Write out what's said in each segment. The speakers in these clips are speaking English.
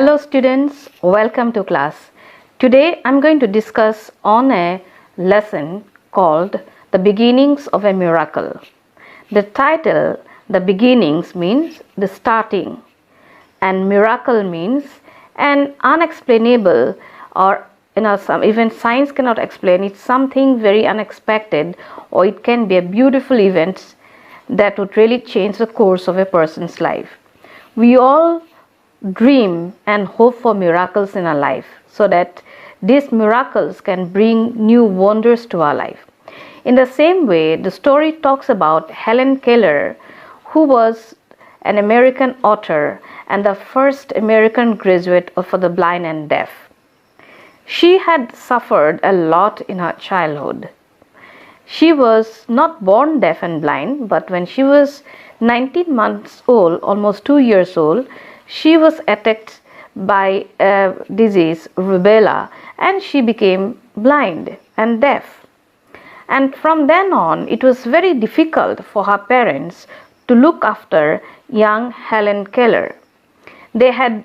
Hello students, welcome to class. Today I'm going to discuss on a lesson called The Beginnings of a Miracle. The title, The Beginnings, means the starting, and miracle means an unexplainable, or even science cannot explain. It's something very unexpected, or it can be a beautiful event that would really change the course of a person's life. We all dream and hope for miracles in our life so that these miracles can bring new wonders to our life. In the same way, the story talks about Helen Keller, who was an American author and the first American graduate for the blind and deaf. She had suffered a lot in her childhood. She was not born deaf and blind, but when she was 19 months old, almost 2 years old, she was attacked by a disease, rubella, and she became blind and deaf. And from then on, it was very difficult for her parents to look after young Helen Keller. They had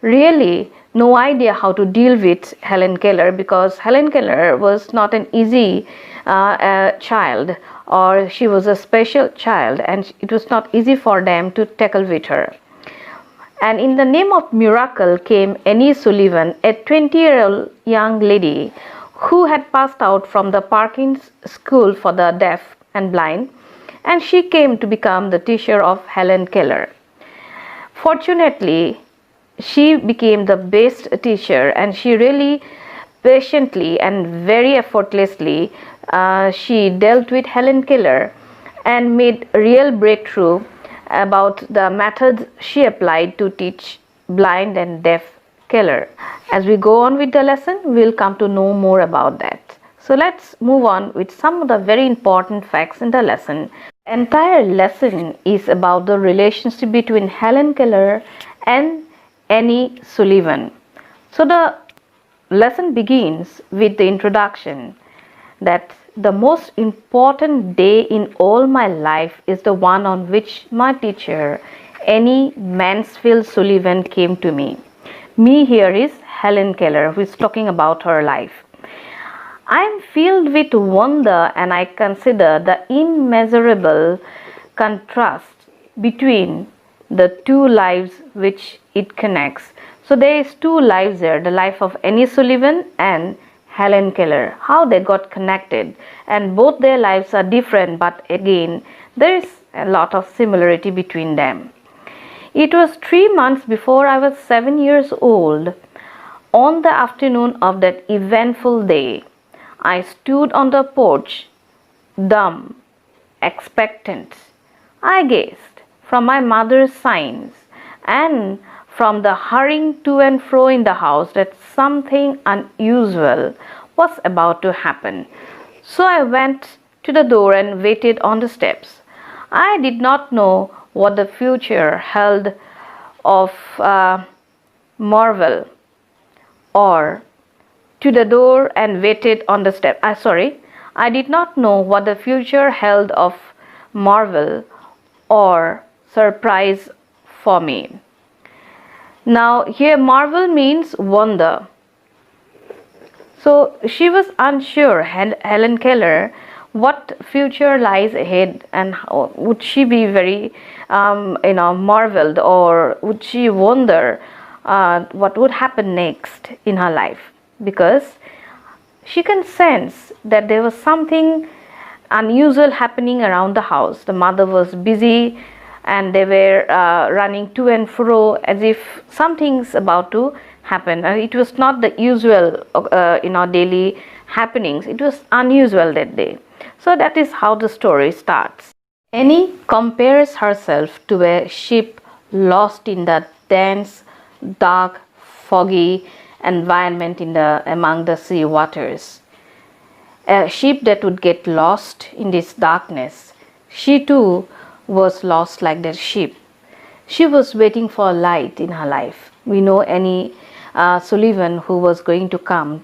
really no idea how to deal with Helen Keller, because Helen Keller was not an easy child, or she was a special child, and it was not easy for them to tackle with her. And in the name of miracle came Annie Sullivan, a 20-year-old young lady who had passed out from the Parkins School for the Deaf and Blind, and she came to become the teacher of Helen Keller. Fortunately, she became the best teacher, and she really patiently and very effortlessly she dealt with Helen Keller and made real breakthrough about the methods she applied to teach blind and deaf Keller. As we go on with the lesson, we'll come to know more about that. So let's move on with some of the very important facts in the lesson. The entire lesson is about the relationship between Helen Keller and Annie Sullivan. So the lesson begins with the introduction that the most important day in all my life is the one on which my teacher, Annie Mansfield Sullivan, came to me. Me here is Helen Keller, who is talking about her life. I am filled with wonder, and I consider the immeasurable contrast between the two lives which it connects. So there is two lives there, the life of Annie Sullivan and Helen Keller, how they got connected, and both their lives are different, but again there is a lot of similarity between them. It was 3 months before I was 7 years old. On the afternoon of that eventful day, I stood on the porch, dumb, expectant. I gazed from my mother's signs and from the hurrying to and fro in the house that something unusual was about to happen. So I went to the door and waited on the steps. I did not know what the future held of marvel, or to the door and waited on the step. I did not know what the future held of marvel or surprise for me. Now here marvel means wonder. So she was unsure, Helen Keller, what future lies ahead, and would she be very marveled, or would she wonder what would happen next in her life, because she can sense that there was something unusual happening around the house. The mother was busy and they were running to and fro as if something's about to happen. It was not the usual daily happenings. It was unusual that day. So that is how the story starts. Annie compares herself to a ship lost in the dense, dark, foggy environment among the sea waters. A ship that would get lost in this darkness. She too was lost like that ship. She was waiting for a light in her life. We know Annie Sullivan, who was going to come.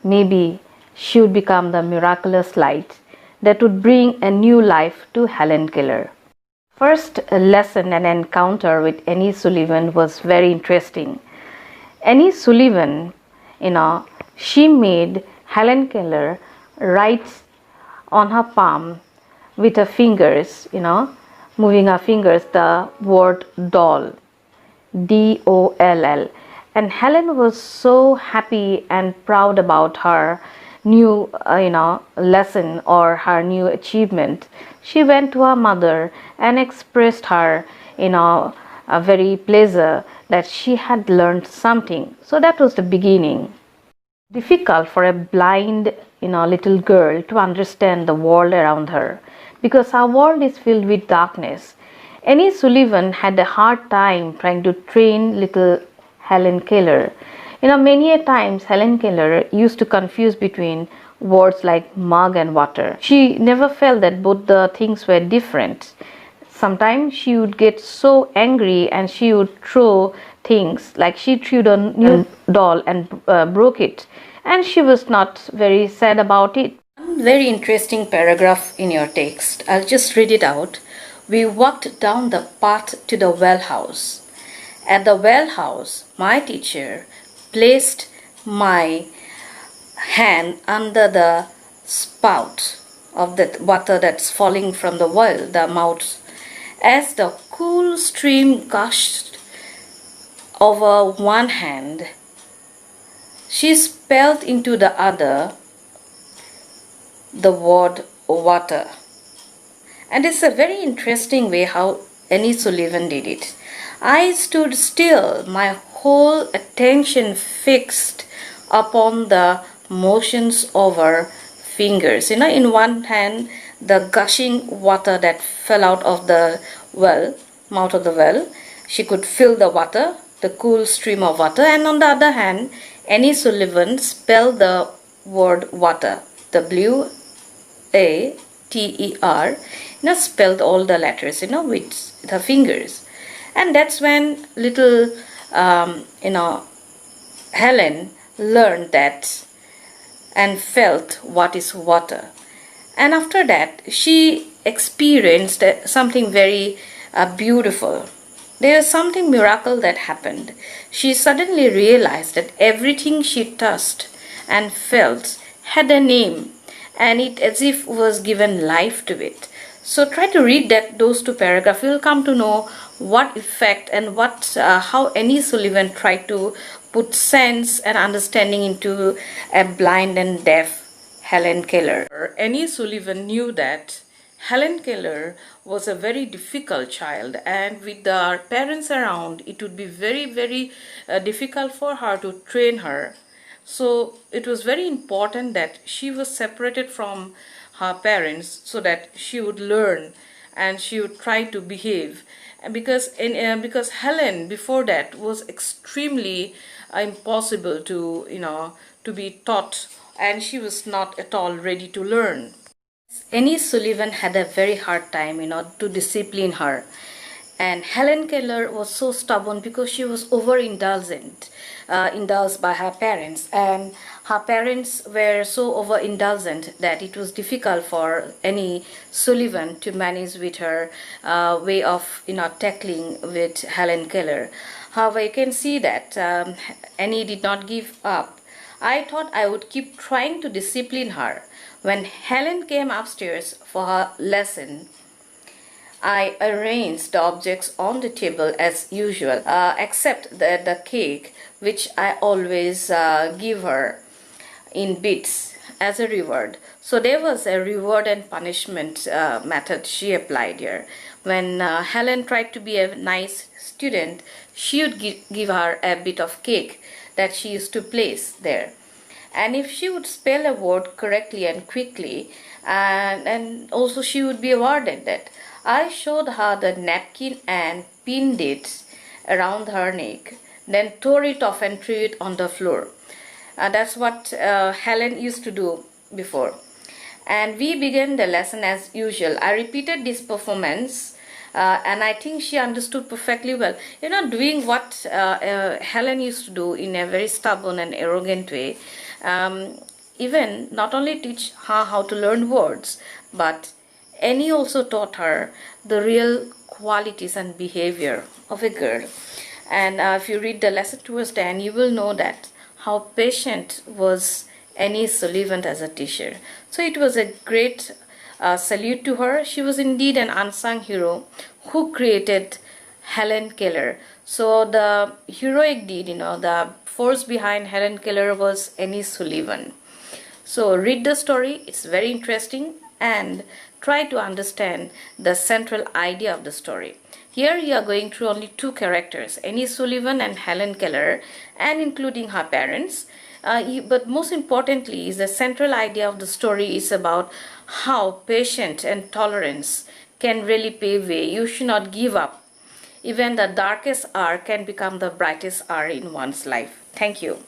Maybe she would become the miraculous light that would bring a new life to Helen Keller. First lesson and encounter with Annie Sullivan was very interesting. Annie Sullivan, she made Helen Keller write on her palm with her fingers, moving her fingers, the word doll, DOLL. And Helen was so happy and proud about her new, lesson or her new achievement. She went to her mother and expressed her, a very pleasure that she had learned something. So that was the beginning. Difficult for a blind, little girl to understand the world around her because our world is filled with darkness. Annie Sullivan had a hard time trying to train little Helen Keller. Many a times Helen Keller used to confuse between words like mug and water. She never felt that both the things were different. Sometimes she would get so angry and she would throw things, like she threw the new doll and broke it, and she was not very sad about it. One very interesting paragraph in your text, I'll just read it out. We walked down the path to the well house. At the well house, my teacher placed my hand under the spout of the water that's falling from the well, the mouth. As the cool stream gushed over one hand, she spelled into the other the word water. And it's a very interesting way how Annie Sullivan did it. I stood still, my whole attention fixed upon the motions of her fingers. In one hand, the gushing water that fell out of the well, mouth of the well, she could feel the water, the cool stream of water, and on the other hand, Annie Sullivan spelled the word water, WATER, spelled all the letters, with her fingers. And that's when little, Helen learned that and felt what is water. And after that, she experienced something very beautiful. There was something miracle that happened. She suddenly realized that everything she touched and felt had a name, and it as if was given life to it. So try to read those two paragraphs. You'll come to know what effect and how Annie Sullivan tried to put sense and understanding into a blind and deaf Helen Keller. Annie Sullivan knew that Helen Keller was a very difficult child, and with our parents around, it would be very, very difficult for her to train her. So it was very important that she was separated from her parents so that she would learn and she would try to behave. Because Helen before that was extremely impossible to be taught, and she was not at all ready to learn. Annie Sullivan had a very hard time, to discipline her. And Helen Keller was so stubborn because she was indulged by her parents. And her parents were so overindulgent that it was difficult for Annie Sullivan to manage with her way of, tackling with Helen Keller. However, you can see that Annie did not give up. I thought I would keep trying to discipline her. When Helen came upstairs for her lesson, I arranged the objects on the table as usual, except the cake, which I always give her in bits as a reward. So there was a reward and punishment method she applied here. When Helen tried to be a nice student, she would give her a bit of cake that she used to place there. And if she would spell a word correctly and quickly, and also she would be awarded that. I showed her the napkin and pinned it around her neck, then tore it off and threw it on the floor. That's what Helen used to do before. And we began the lesson as usual. I repeated this performance and I think she understood perfectly well. Doing what Helen used to do in a very stubborn and arrogant way. Even not only teach her how to learn words, but Annie also taught her the real qualities and behavior of a girl. And if you read the lesson towards the end, you will know that how patient was Annie Sullivan as a teacher. So it was a great salute to her. She was indeed an unsung hero who created Helen Keller. So the heroic deed, the force behind Helen Keller was Annie Sullivan. So read the story, it's very interesting, and try to understand the central idea of the story. Here you are going through only two characters, Annie Sullivan and Helen Keller, and including her parents. But most importantly, is the central idea of the story is about how patience and tolerance can really pave way. You should not give up. Even the darkest hour can become the brightest hour in one's life. Thank you.